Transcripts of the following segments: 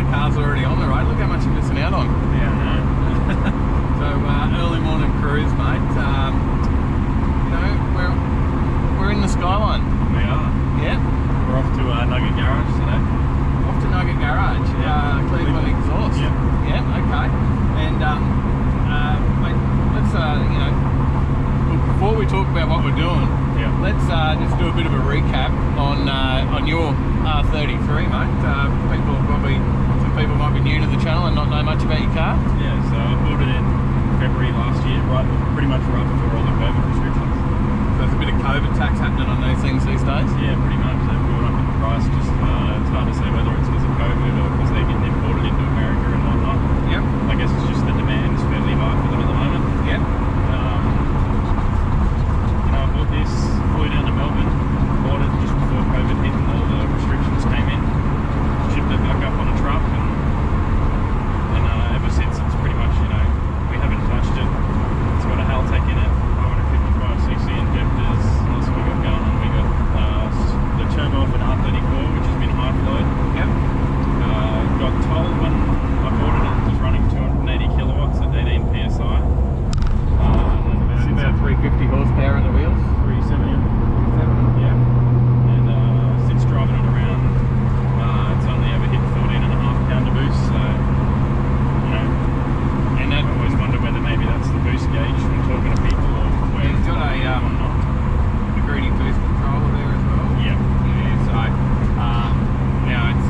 cars already on the road. Look how much you're missing out on. Yeah, I know. So early morning cruise, mate. You know, we're in the Skyline. We are. Yeah. We're off to Nugget Garage today. Off to Nugget Garage. Cleveland exhaust. Yeah. Yeah. Okay. And mate, let's you know, before we talk about what we're doing, let's just do a bit of a recap on your R33, mate. Some people might be new to the channel and not know much about your car. Yeah, so I bought it in February last year, pretty much right before all the COVID restrictions. So there's a bit of COVID tax happening on these things these days? Yeah, pretty much. They've brought up the price. Just it's hard to say whether it's because of COVID or because they're getting imported into America and whatnot. Yep. I guess it's just the demand is fairly high for them at the moment. Yep. You know, I bought this, flew down to Melbourne, bought it just before COVID hit and all the restrictions came in, shipped it back up on a truck, and ever since it's pretty much, you know, we haven't touched it. It's got a Haltech in it, 555cc injectors. What else have we got going on? We got the turbo off an R34, which has been hard load. Yep. Got told when I bought it, it was running 280 kilowatts at 18 psi. It's about 350 horsepower in the wheels. 370. Yeah. And since driving it around, it's only ever hit 14.5 pounder boost. So, you know, and I always wonder whether maybe that's the boost gauge when talking to people, or where it's got a greedy boost controller there as well. Yeah. Yeah. So now it's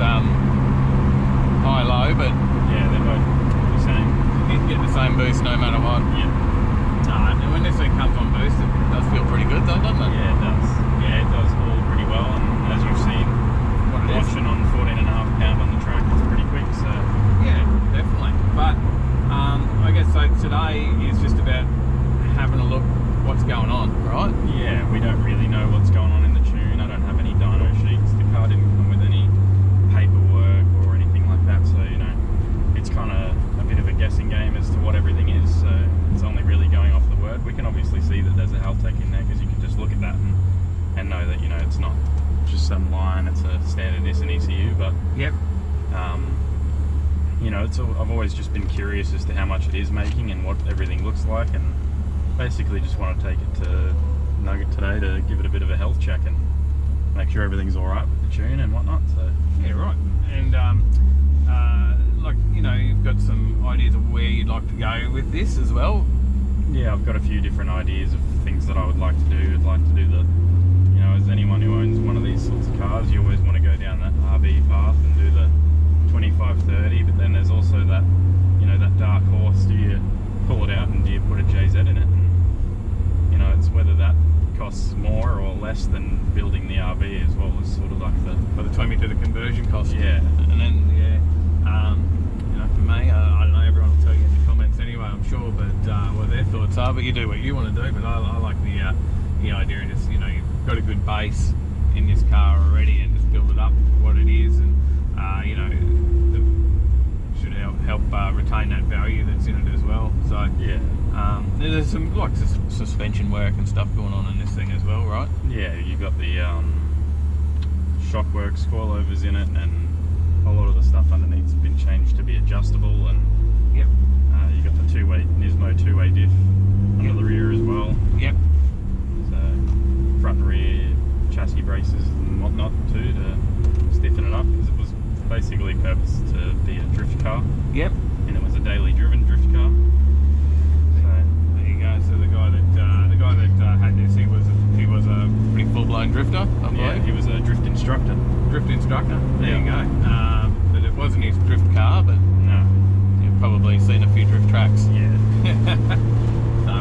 high low, but yeah, they're both the same. You can get the same boost no matter what. Yeah. And when this thing comes on boost, it does feel pretty good though, doesn't it? Yeah, it does. Yeah, it does haul pretty well, and as you've seen, watching on 14.5 pound on the track, it's pretty quick. So yeah, definitely. But I guess so today is just about having a look what's going on, right? Yeah, we don't really know what's going on in the tune. I don't have any dyno sheets. The car didn't come with any paperwork or anything like that, so you know, it's kind of a bit of a guessing game as to what everything is. So it's only really going off the word. We can obviously see that there's a Haltech in there because you can just look at that and know that, you know, it's not just some line, it's a standard Nissan ECU. But yep. You know, I've always just been curious as to how much it is making and what everything looks like, and basically just want to take it to Nugget today to give it a bit of a health check and make sure everything's all right with the tune and whatnot. So yeah, right. And like, you know, you've got some ideas of where you'd like to go with this as well. Yeah, I've got a few different ideas of things that I would like to do. I'd like to do the, you know, as anyone who owns one of these sorts of cars, you always want to go down that RB path and do the 25-30, but then there's also that, you know, that dark horse. Do you pull it out and do you put a JZ in it? And, you know, it's whether that costs more or less than building the RB, as well as sort of like by the time you do the conversion cost. Yeah. And then you know, for me, I don't know, everyone will tell you in the comments anyway, I'm sure, but what their thoughts are. But you do what you want to do. But I like the idea of just, you know, you've got a good base in this car already, and just build it up for what it is, and you know, should help retain that value that's in it as well. So yeah. There's some like suspension work and stuff going on in this thing as well, right? Yeah, you've got the shockworks, coilovers in it, and a lot of the stuff underneath's been changed to be adjustable, and yep. You got the Nismo two-way diff under the rear as well. Yep. So front and rear chassis braces and whatnot too to stiffen it up, because it was basically purposed to be a drift car. Yep. And it was a daily driven drift car. So there you go. So the guy that had this, he was a pretty full-blown drifter, I believe. yeah, he was a drift instructor. Drift instructor. There you Yeah. go. But it wasn't his drift car, but No. you've probably seen a few drift tracks. Yeah. So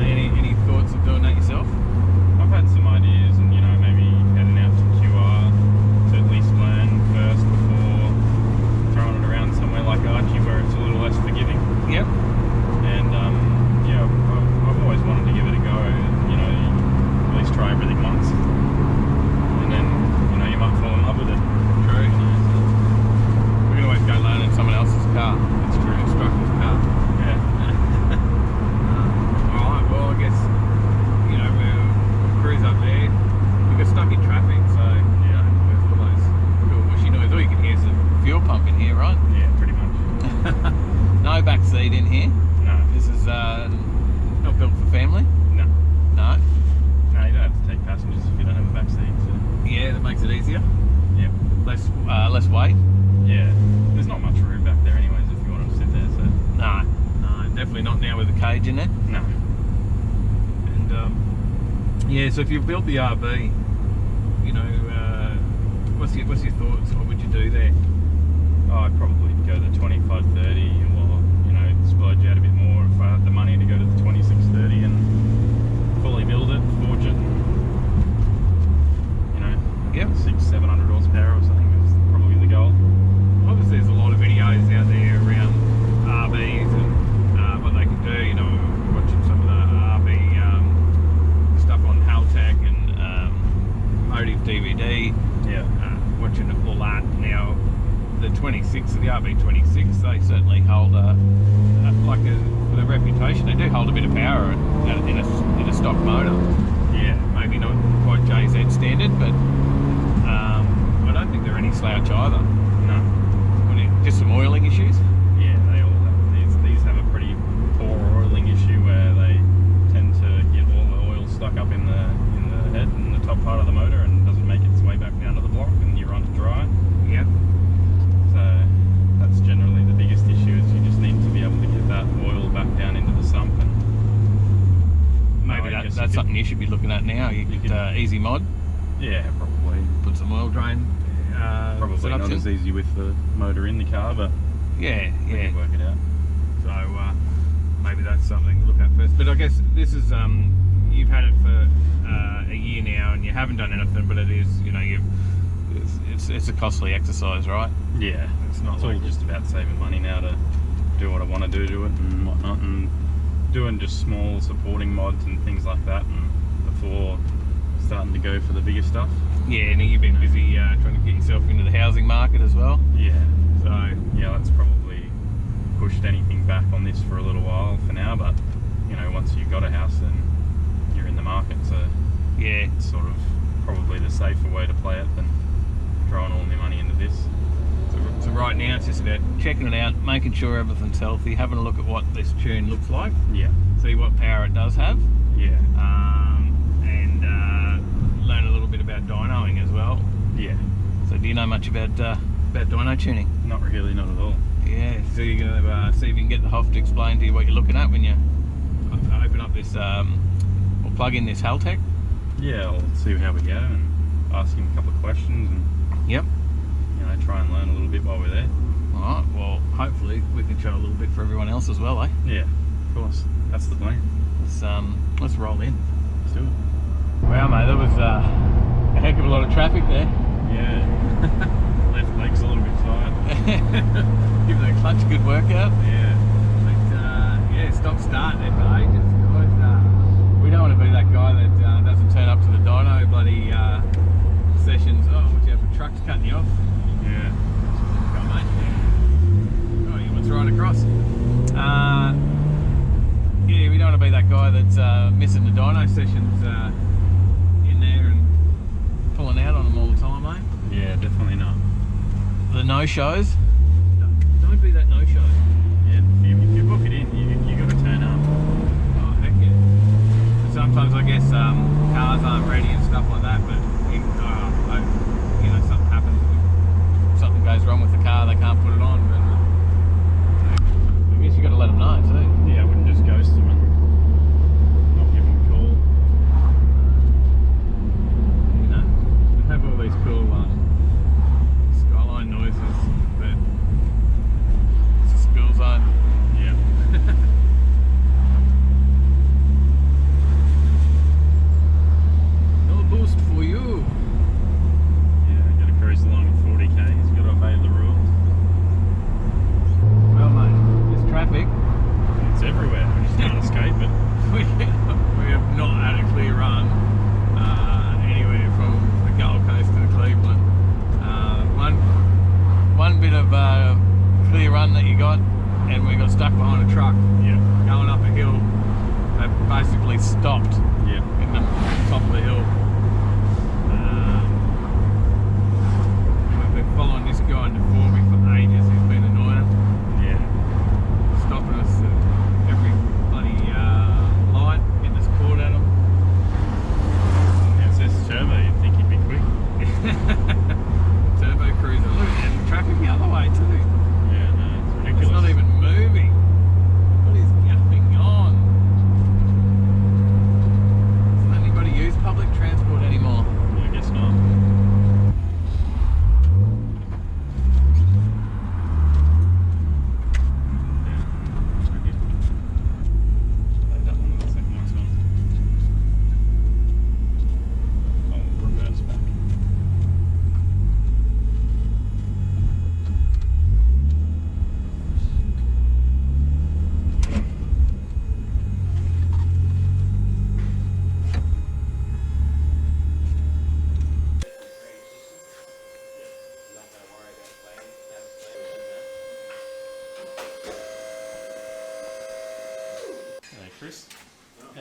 any thoughts of doing that yourself? I've had some ideas, and you know, maybe heading out to QR to at least learn first before throwing it around somewhere like Archie, where it's a little less forgiving. Yep. And yeah, I've always wanted to give it a go. You know, at least try everything once, and then, you know, you might fall in love with it. True. You know, so. We can always go learn in someone else's car. It's true. Instructor's car. Yeah. seat in here. No. This is not built for family. No. No. No, you don't have to take passengers if you don't have a back seat. So. Yeah, that makes it easier. Yeah. Less weight. Yeah. There's not much room back there anyways if you want to sit there, so. No, definitely not now with the cage in it. No. And yeah, so if you've built the RB, you know, what's your thoughts? What would you do there? Oh, I'd probably go the 2530 or, you know, splurge out a bit more if I had the money to go to the 2630 and fully build it, forge it, and, you know, Yep. 600-700 horsepower or something is probably the goal. Obviously, there's a lot of videos out there around RBs and what they can do. You know, watching some of the RB stuff on Haltech and Motive DVD. Yeah. Watching all that now. The 26, the RB26, they certainly hold with a reputation. They do hold a bit of power in a stock motor. Yeah. Maybe not quite JZ standard, but I don't think they're any slouch either. No. Just some oiling issues. Yeah, they all have. These have a pretty poor oiling issue where they tend to get all the oil stuck up in the head and the top part of the motor and doesn't make its way back down to the block and you run to dry. Yep. So that's generally the biggest issue is you just need to be able to get that oil back down into the sump and Maybe that's something you should be looking at now. You could easy mod. Yeah, probably. Put some oil drain. Probably not as easy with the motor in the car, but yeah. we can work it out. So maybe that's something to look at first. But I guess this is you've had it for a year now, and you haven't done anything. But it is, you know, it's a costly exercise, right? Yeah, It's not it's all like just about saving money now to do what I want to do to it and whatnot, and doing just small supporting mods and things like that, and before starting to go for the bigger stuff. yeah. And you've been busy trying to get yourself into the housing market as well. Yeah. So Yeah, that's probably pushed anything back on this for a little while for now, but you know, once you've got a house then you're in the market, so yeah, it's sort of probably the safer way to play it than throwing all my money into this. so right now it's just about checking it out, making sure everything's healthy, having a look at what this tune looks like, Yeah. see what power it does have, Yeah. and learn a little bit about dynoing as well. Yeah. So do you know much about dyno tuning? Not really, not at all. Yeah, so you're going to see if you can get the Hoff to explain to you what you're looking at when you open up this, or plug in this Haltech. Yeah, I'll see how we go and ask him a couple of questions and Yep. you know, try and learn a little bit while we're there. Alright, well, hopefully we can show a little bit for everyone else as well, eh? Yeah, of course. That's the plan. Let's roll in. Let's do it. Wow, mate, that was a heck of a lot of traffic there. Yeah. Left leg's a little bit tired. Give the clutch a good workout. Yeah. But yeah, stop start there for ages. We don't want to be that guy that doesn't turn up to the dyno bloody sessions. Oh, watch out for trucks cutting you off. Yeah. Go on, mate. Oh, you went right across. Yeah, we don't want to be that guy that's missing the dyno sessions in there and pulling out on them all the time, mate. Yeah, definitely not. The no-shows. Don't be that no-show. Yeah, if you book it in, you got to turn up. Oh, heck yeah. Sometimes I guess cars aren't ready and stuff like that, but you know, something happens, something goes wrong with the car, they can't put it on, but I guess you got to let them know too. Yeah, I wouldn't just ghost them and not give them a call. You know, we have all these cool Skyline noises, but it's a school zone. Yeah. No boost for you. Yeah, got to cruise along at 40 k's, got to obey the rules. Well, mate, this traffic. It's everywhere, we just can't escape it. We have not had a clear run anywhere from the Gold Coast to Cleveland. One bit of clear run that you got, and we got stuck behind a truck. Yeah. Going up a hill. They basically stopped Yeah. in the top of the hill. We've been following this guy in the for ages. He's been annoying. Yeah. Stopping us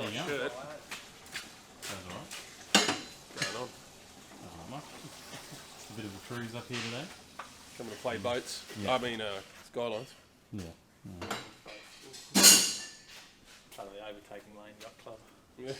you going? Shirt. Sounds alright. Going on. Not much. A bit of a cruise up here today. Coming to play boats. Yeah. I mean, Skylines. Yeah. Part of the Overtaking Lane Yacht Club. Yeah.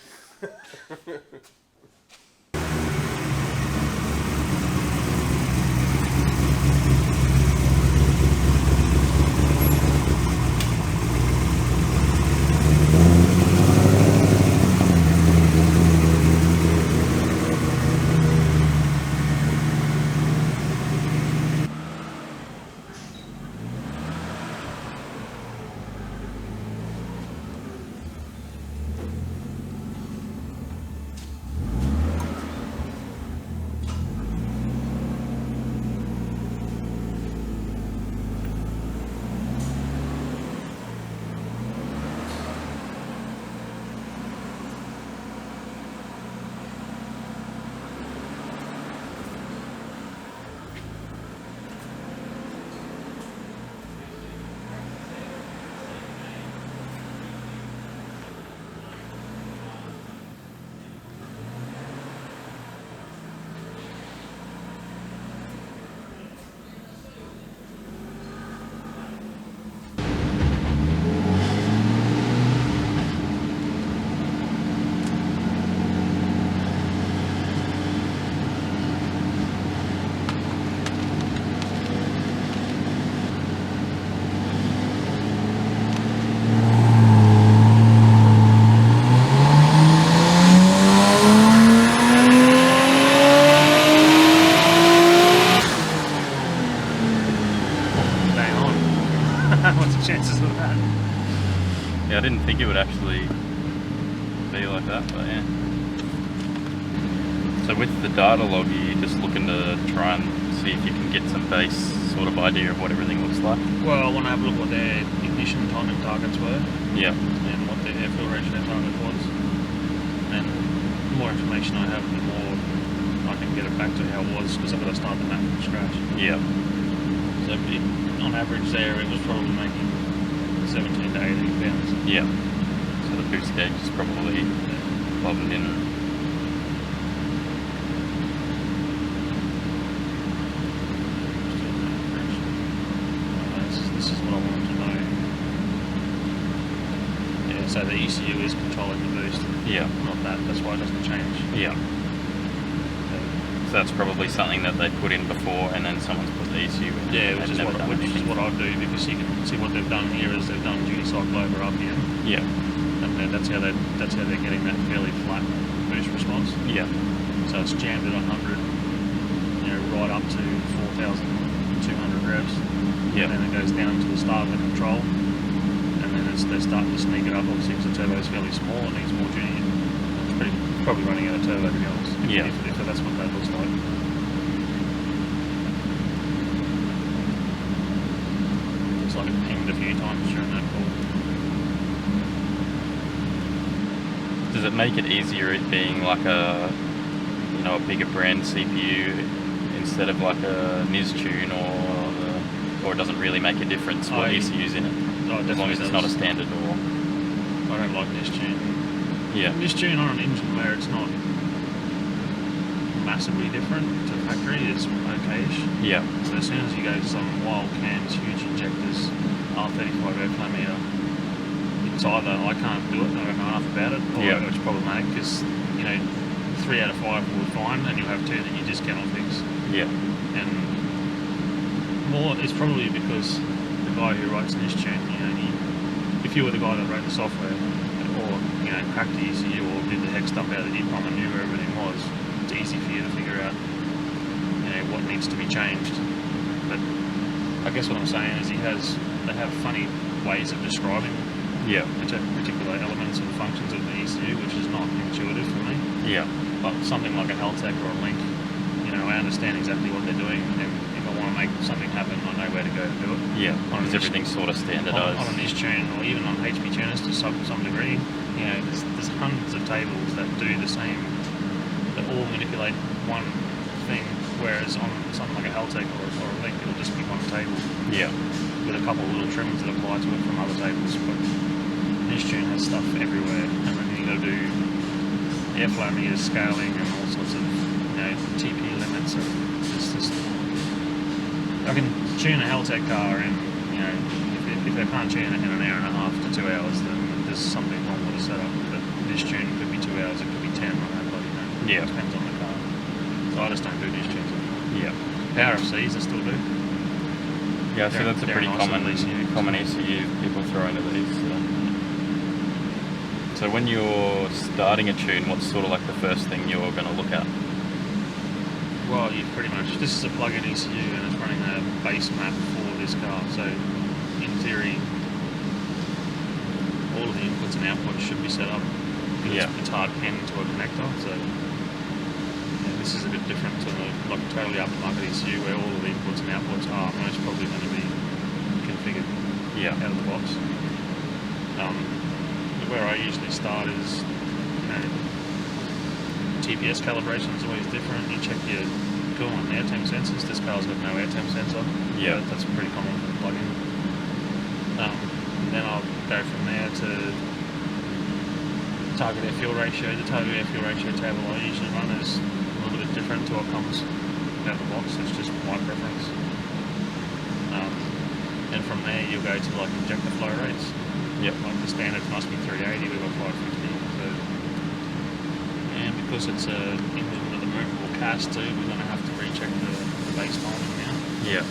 What's the chances of that? Yeah, I didn't think it would actually be like that, but yeah. So with the data log, are you just looking to try and see if you can get some base sort of idea of what everything looks like? Well, I want to have a look what their ignition timing targets were. Yeah. And what their air fuel ratio target was. And the more information I have, the more I can get it back to how it was, because I've got to start the map from scratch. Yeah. So on average there, it was probably making 17 to 18 pounds. Yeah. So the boost gauge is probably plugged in. This is what I wanted to know. Yeah, so the ECU is controlling the boost. Yeah. Not that, that's why it doesn't change. Yeah. So that's probably something that they put in before, and then someone's put the ECU in. Yeah, which is what I do, because you can see what they've done here is they've done duty cycle over up here. Yeah. And then that's how they're getting that fairly flat boost response. Yeah. So it's jammed at 100, right up to 4,200 revs. Yeah. And then it goes down to the start of the control, and then they're starting to sneak it up. Obviously, because the turbo is fairly small, it needs more tuning. It's probably running out of turbo, to be honest. Yeah. If that's what that looks like. Looks like it pinged a few times during that call. Does it make it easier it being like a bigger brand CPU instead of like a NIS tune, or it doesn't really make a difference what ECU's in it? As long as it's not a standard or... I don't like NIS tune. Yeah. NIS tune on an engine where it's not massively different to factory is okay-ish. Yeah. So as soon as you go to some wild cams, huge injectors, R35 airflow meter, it's either I can't do it, I don't know enough about it, or it's problematic, because 3 out of 5 will be fine, and you'll have 2 that you just cannot fix. Yeah. And more, it's probably because the guy who writes NIS tune, if you were the guy that wrote the software, or cracked the ECU or did the heck stuff out of the EEPROM and knew where everything was, it's easy for you to figure out what needs to be changed. But I guess what I'm saying is they have funny ways of describing particular elements and functions of the ECU, which is not intuitive for me. Yeah. But something like a Haltech or a Link, I understand exactly what they're doing, and then if I want to make something happen, I know where to go to do it. Yeah, because everything's sort of standardised. On a NIS tune, or even on HP tuners to some degree, there's hundreds of tables that do the same, that all manipulate one thing, whereas on something like a Haltech or a Link, it'll just be one table. Yeah. With a couple of little trims that apply to it from other tables. But NIS tune has stuff everywhere, and then you got to do airflow meters, scaling, and all sorts of TP limits. And it's just I can tune a Haltech car in if I can't tune it in an hour and a half to 2 hours, then there's something wrong with the setup. But this tune could be 2 hours, it could be 10 on that bloody thing. Yeah. It depends on the car. So I just don't do dish tunes anymore. Yeah. Power FCs I still do. Yeah, so that's a They're pretty nice common little ECU people throw into these. So when you're starting a tune, what's sort of like the first thing you're going to look at? Well, you pretty much, this is a plug-in ECU and it's running a base map for this car. So in theory, all of the inputs and outputs should be set up. Yeah. It's hard pinned to a connector. So this is a bit different to like a totally aftermarket ECU where all of the inputs and outputs are most probably going to be configured out of the box. Where I usually start is TPS calibration is always different. You check your coolant and air temp sensors. This car's got no air temp sensor. Yeah. That's pretty common for the plug-in. Then I'll go from there to target air fuel ratio. The target air fuel ratio table I usually run is a little bit different to what comes out of the box. It's just my preference. And from there you'll go to like injector flow rates. Yep. Like the standard must be 380, we've got 550. So, and because it's a engine with a movable cast too, we're going to have to recheck the base timing now. Yeah.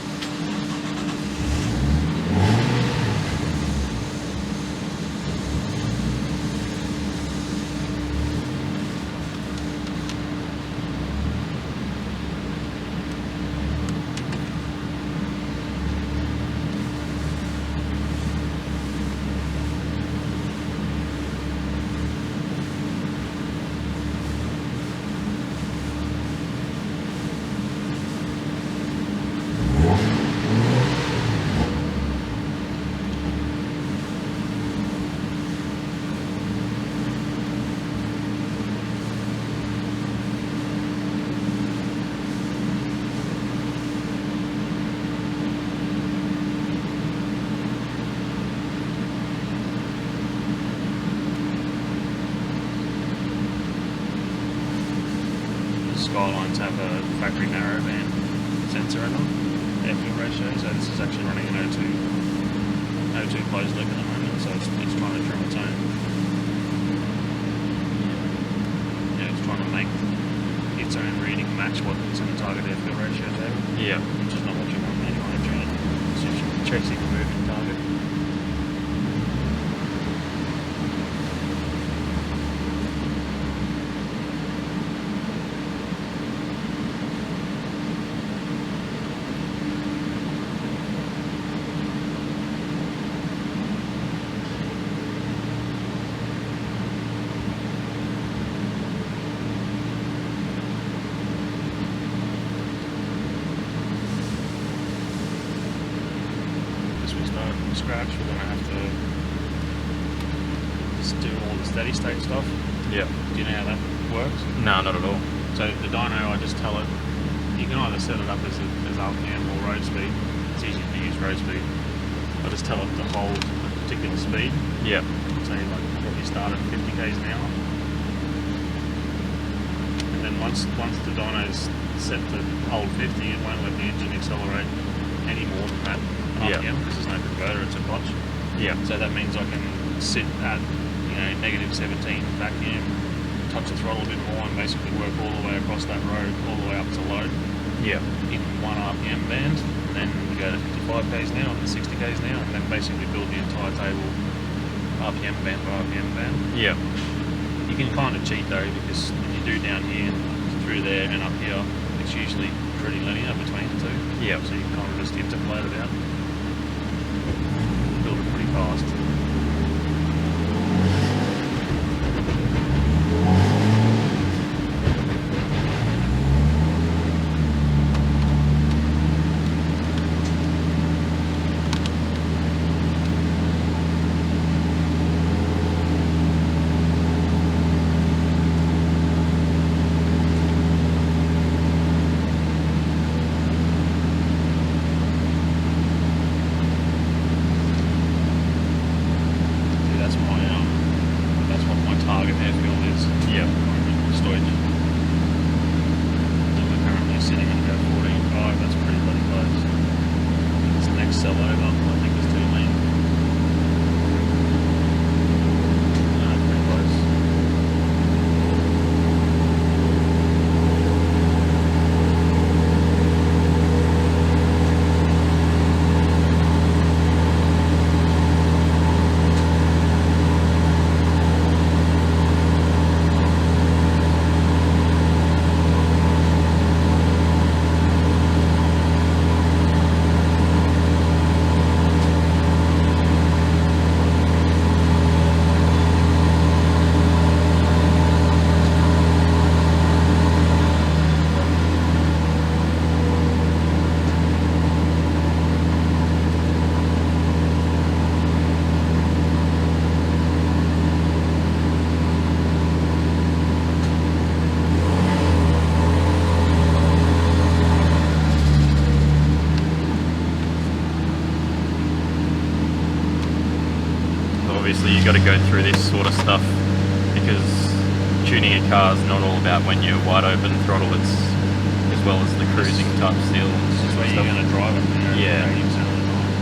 Skylines have a factory narrowband sensor in them, air fuel ratio, so this is actually running an O2 closed loop at the moment, so it's trying to drum its own. Yeah, it's trying to make its own reading match what's in the target air fuel ratio table. Yeah. Which is not what you want when you want to tune it. So you should check the moving target. Scratch, we're going to have to just do all the steady state stuff. Yeah. Do you know how that works? No, not at all. So the dyno, I just tell it, you can either set it up as RPM or road speed. It's easier to use road speed. I just tell it to hold a particular speed. Yeah. Say like probably start at 50 k's an hour. And then once the dyno's set to hold 50, it won't let the engine accelerate any more than that. RPM, because there's no converter, it's a clutch. Yeah. So that means I can sit at negative 17 vacuum, touch the throttle a bit more, and basically work all the way across that road, all the way up to load. Yeah. In one RPM band, and then we go to 55 k's now, and then 60 k's now, and then basically build the entire table RPM band by RPM band. Yeah. You can kind of cheat though, because when you do down here, through there, and up here, it's usually pretty linear between the two. Yeah. So you can kind of just interpolate it out. Build it pretty fast. go through this sort of stuff because tuning a car is not all about when you're wide open throttle, it's as well as the cruising type still. It's just where you're going to drive it. Yeah. 80% of the time.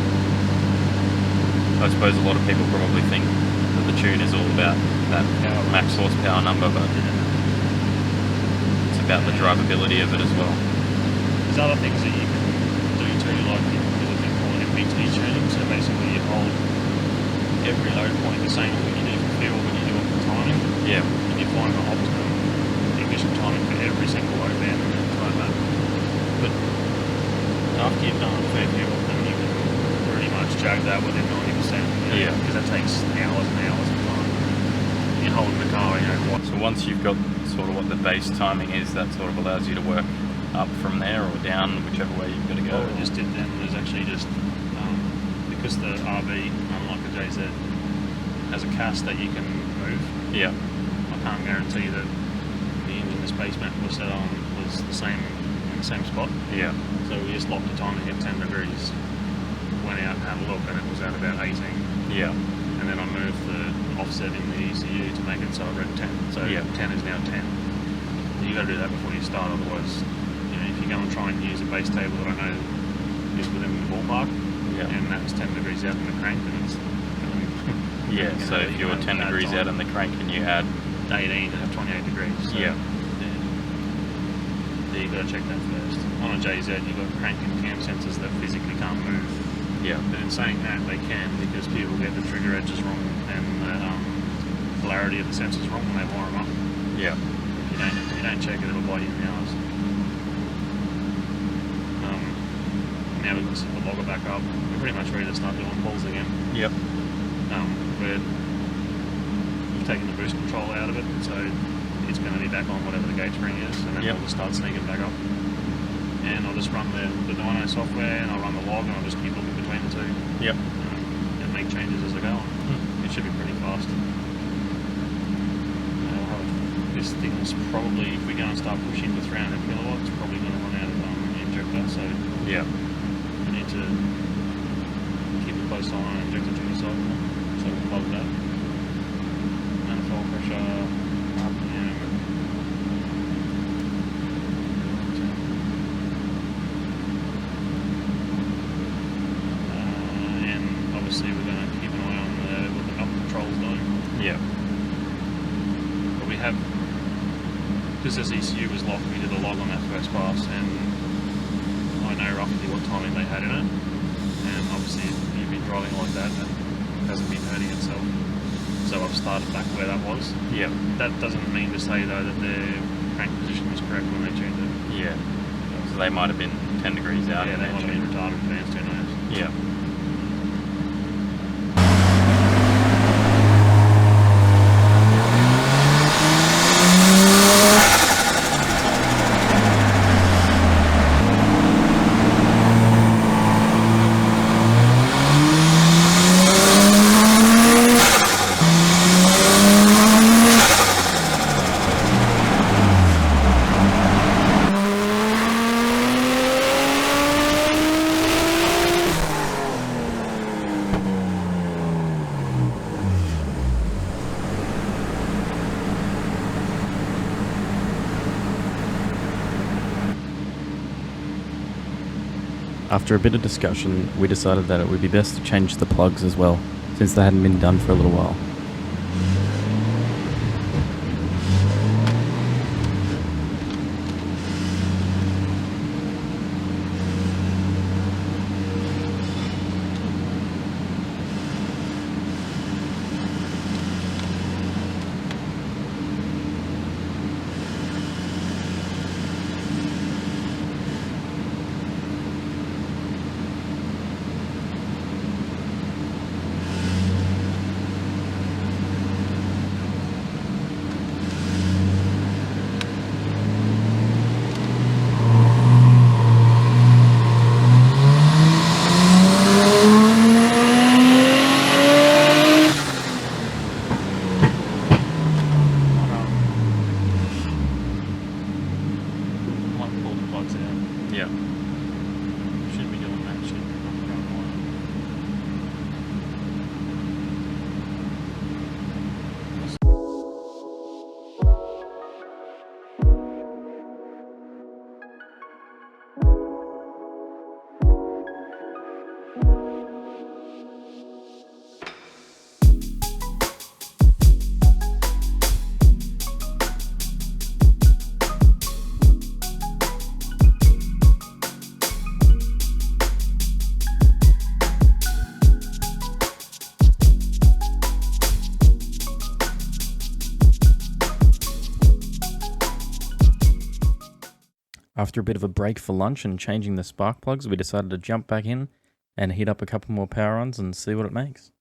I suppose a lot of people probably think that the tune is all about that max horsepower number, but it's about the drivability of it as well. There's other things that you can do too, like you're looking for MPT tuning. So basically you hold every load point the same as what you do for fuel when you do it for timing. Yeah. And you find the optimum ignition timing for every single load band and then time that. But after you've done a fair few of them, you can pretty much jag that within 90%. Yeah. Because that takes hours and hours of time. You're holding the car, So once you've got sort of what the base timing is, that sort of allows you to work up from there or down, whichever way you've got to go. What we just did then was actually just, because the RV, unlike the JZ, has a cast that you can move. Yeah. I can't guarantee that the engine the space map was set on was the same in the same spot. Yeah. So we just locked the timing at 10 degrees, went out and had a look, and it was at about 18. Yeah. And then I moved the offset in the ECU to make it so it read 10. So 10 is now 10. You got to do that before you start, otherwise, if you go and try and use a base table that I know is within the ballpark, and that's 10 degrees out in the crank, then it's so if you're 10 degrees out in the crank and you add 18 and 28 degrees. So you got to check that first. On a JZ, you've got crank and cam sensors that physically can't move. Yeah. But in saying that, they can, because people get the trigger edges wrong and the polarity of the sensors wrong when they wire them up. Yeah. If you don't check it, it'll bite you in the arse. Now we can set the logger back up. We're pretty much ready to start doing pulls again. Yep. We've taken the boost control out of it, so it's going to be back on whatever the gauge spring is, and then we'll just start sneaking back up. And I'll just run the dyno software, and I'll run the log, and I'll just keep looking between the two. Yep. And make changes as I go on. It should be pretty fast. This thing's probably, if we go and start pushing with 300 kilowatts, probably going to run out of injector, so we need to keep a close eye on injector duty cycle, so we'll plug that. Manifold pressure up and obviously we're going to keep an eye on what the knob control's doing. Yeah. But we have, because this ECU was locked, we did a log on that first pass, and I know roughly what timing they had in it. And obviously, if you've been driving like that, it hasn't been hurting itself. So I've started back where that was. Yeah. That doesn't mean to say though that their crank position was correct when they tuned it. Yeah. So they might have been 10 degrees out. Yeah, they might have been retarded advanced, who knows. Yeah. After a bit of discussion, we decided that it would be best to change the plugs as well, since they hadn't been done for a little while. After a bit of a break for lunch and changing the spark plugs, we decided to jump back in and heat up a couple more power runs and see what it makes.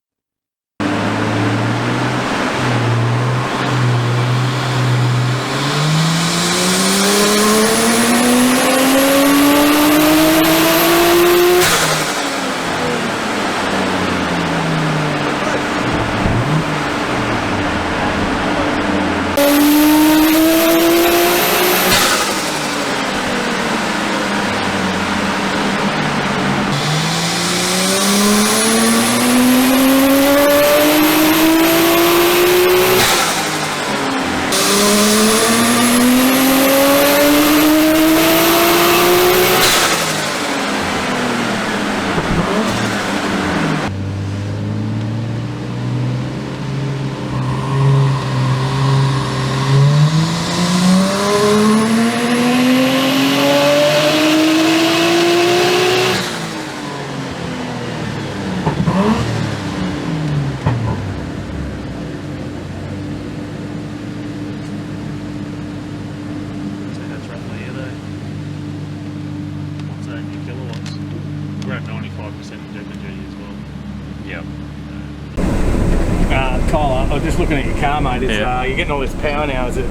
Tyler, I was just looking at your car, mate. Yeah. You're getting all this power now. Is it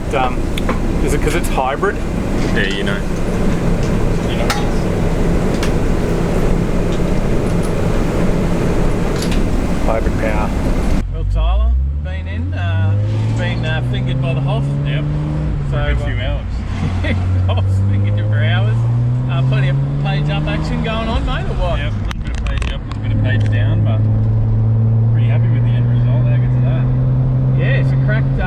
because it's hybrid? Yeah, you know. Hybrid power. Well, Tyler, been in, fingered by the Hoff. Yep. So a few hours. Hoff's fingered you for hours. Plenty of page up action going on, mate, or what? Yep, a little bit of page up, a little bit of page down, but pretty happy with the end result. How good's that? Yeah, so cracked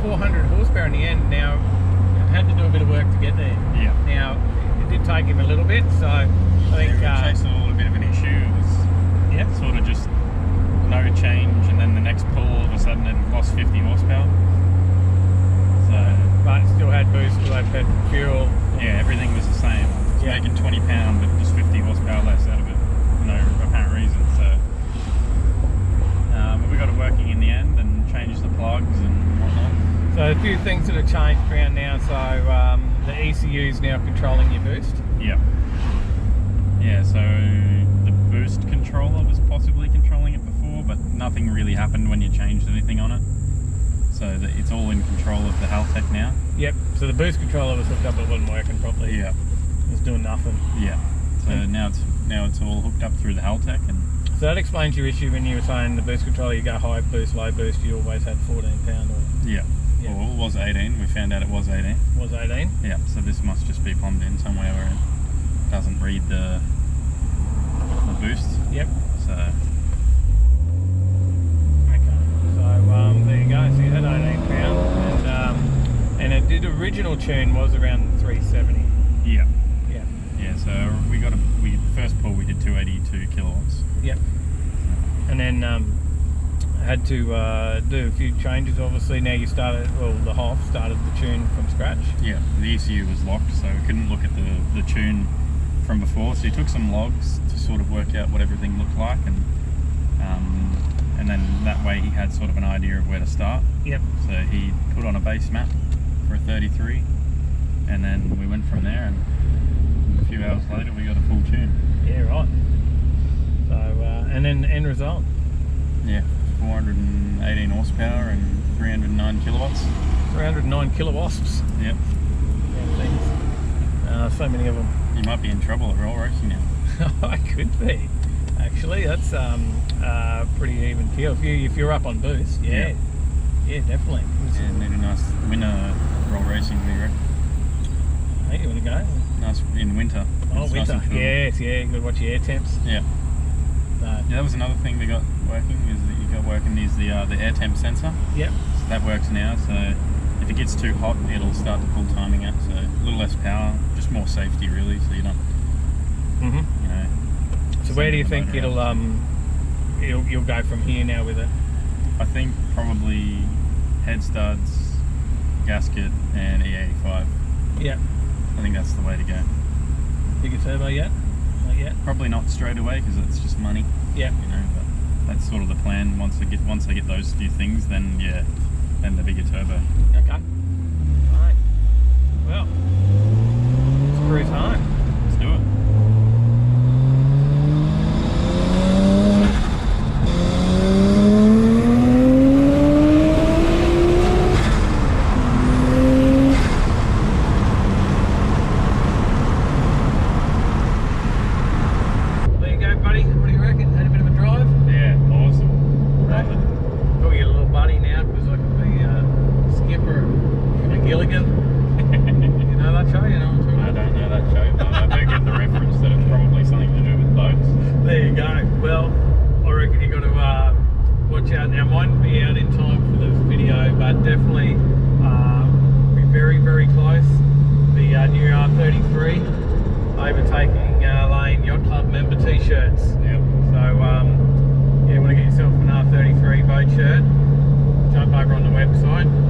400 horsepower in the end. Now, it had to do a bit of work to get there. Yeah. Now, it did take him a little bit, so I think... Yeah, chasing a little bit of an issue. It was sort of just no change, and then the next pull, all of a sudden, it lost 50 horsepower. So, but it still had boost, still had fuel. Yeah, everything was the same. It's making 20 pound, but just 50 horsepower less out of it for no apparent reason. So, but we got it working in the end and changed the plugs and whatnot. So a few things that have changed around now. So the ECU is now controlling your boost. Yeah. Yeah. So the boost controller was possibly controlling it before, but nothing really happened when you changed anything on it. So it's all in control of the Haltech now. Yep. So the boost controller was hooked up, but it wasn't working properly. Yeah. It was doing nothing. Yeah. So now it's all hooked up through the Haltech, and so that explains your issue when you were saying the boost controller. You go high boost, low boost. You always had 14 pound. Or yeah. Well, it was 18. We found out it was 18. Was 18. Yeah. So this must just be plumbed in somewhere where it doesn't read the boost. Yep. So. There you go, so you had 18 pound, and it did original tune was around 370. Yeah. Yeah. Yeah, so first pull we did 282 kilowatts. Yep. And then had to do a few changes. Obviously now you started, well, the Hoff started the tune from scratch. Yeah, the ECU was locked, so we couldn't look at the tune from before, so he took some logs to sort of work out what everything looked like, and then that way he had sort of an idea of where to start. Yep. So he put on a base map for a 33, and then we went from there, and a few hours later we got a full tune. Yeah, right. So and then end result. Yeah, 418 horsepower and 309 kilowatts. 309 kilowatts. Yep. Things. So many of them. You might be in trouble at roll racing now. I could be. Actually, that's pretty even kill. If you're up on boost, yeah, definitely. Yeah, need a nice winter roll racing, we reckon. Hey, you want to go? Nice in winter. Oh, It's winter. nice and cool. Yes, yeah. You got to watch your air temps. Yeah. Yeah, that was another thing we got working, is that you got working is the air temp sensor. Yep. So that works now. So if it gets too hot, it'll start to pull timing out. So a little less power, just more safety really. So you're not, you know. So where do you think you'll go from here now with it? I think probably head studs, gasket, and E85. Yeah. I think that's the way to go. Bigger turbo yet? Not yet. Probably not straight away because it's just money. Yeah. You know, but that's sort of the plan. Once I get those few things, then then the bigger turbo. Okay. Alright. Well, much out now. Mine be out in time for the video, but definitely be very, very close. The new R33 Overtaking Lane Yacht Club member t-shirts. Yep. So yeah, want to get yourself an R33 boat shirt, jump over on the website.